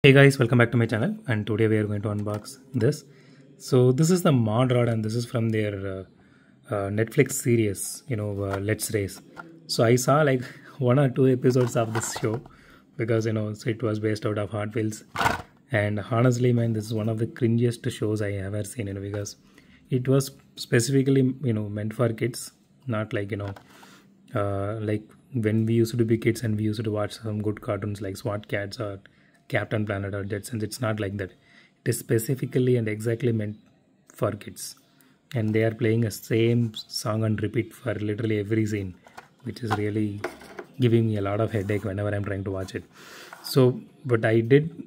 Hey guys, welcome back to my channel, and today we are going to unbox this. So this is the mod rod, and this is from their Netflix series, Let's Race. So I saw like 1 or 2 episodes of this show because so it was based out of Hotwheels, and honestly man, this is one of the cringiest shows I ever seen, because it was specifically meant for kids, not like like when we used to be kids and we used to watch some good cartoons like SWAT Cats or Captain Planet or Jetsons. It's not like that. It is specifically and exactly meant for kids, and they are playing a same song on repeat for literally every scene, which is really giving me a lot of headache whenever I'm trying to watch it. So but I did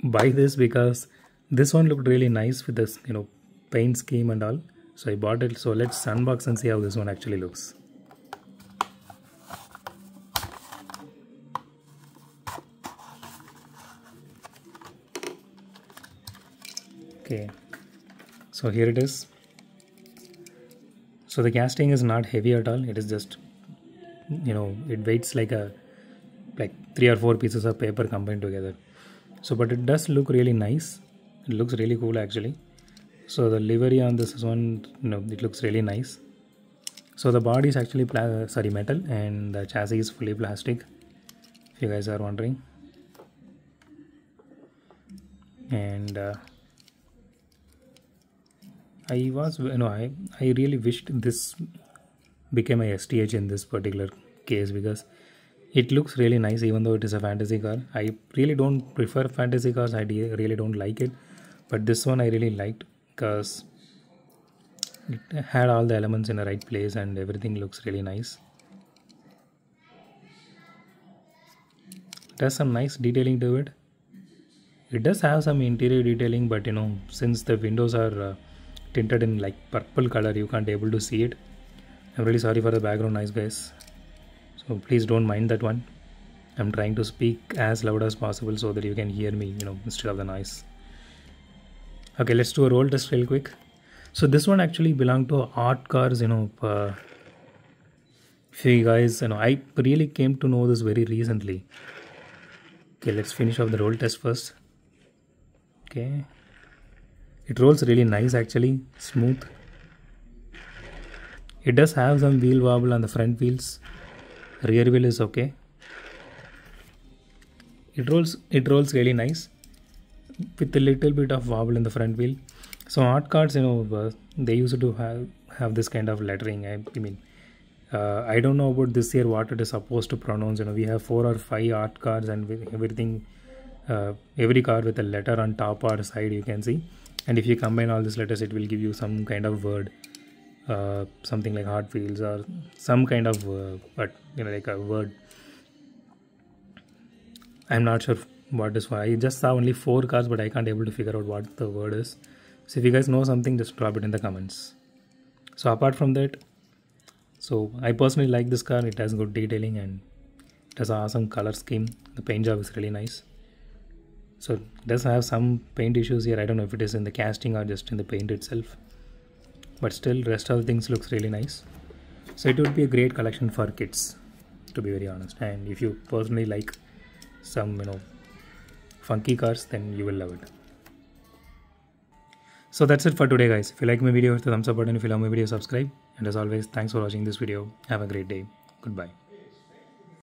buy this because this one looked really nice with this paint scheme and all, so I bought it. So let's unbox and see how this one actually looks. Okay, so here it is. So the casting is not heavy at all. It is just it weighs like 3 or 4 pieces of paper combined together. So but it does look really nice. It looks really cool actually. So the livery on this one, it looks really nice. So the body is actually metal, and the chassis is fully plastic, if you guys are wondering. And I really wished this became a STH in this particular case, because it looks really nice even though it is a fantasy car. I really don't prefer fantasy cars. I really don't like it, but this one I really liked because it had all the elements in the right place and everything looks really nice. It has some nice detailing to it. It does have some interior detailing, but since the windows are tinted in like purple color, you can't able to see it. I'm really sorry for the background noise, guys, so please don't mind that one. I'm trying to speak as loud as possible so that you can hear me instead of the noise. Okay, let's do a roll test real quick. So this one actually belonged to art cars. If you guys I really came to know this very recently. Okay, let's finish off the roll test first. Okay, it rolls really nice actually, smooth. It does have some wheel wobble on the front wheels. Rear wheel is okay. It rolls really nice with a little bit of wobble in the front wheel. So art cards, they used to have this kind of lettering. I mean, I don't know about this year what it is supposed to pronounce. We have 4 or 5 art cards and everything. Every card with a letter on top or side, you can see. And if you combine all these letters, it will give you some kind of word, something like Hotwheels or some kind of like a word. I'm not sure what is. I just saw only 4 cards, but I can't able to figure out what the word is. So if you guys know something, just drop it in the comments. So apart from that, so I personally like this car. It has good detailing and it has an awesome color scheme. The paint job is really nice. So it does have some paint issues here. I don't know if it is in the casting or just in the paint itself, but still rest of the things looks really nice. So it would be a great collection for kids, to be very honest. And if you personally like some funky cars, then you will love it. So that's it for today, guys. If you like my video, hit the thumbs up button. If you love my video, subscribe. And as always, thanks for watching this video. Have a great day. Goodbye.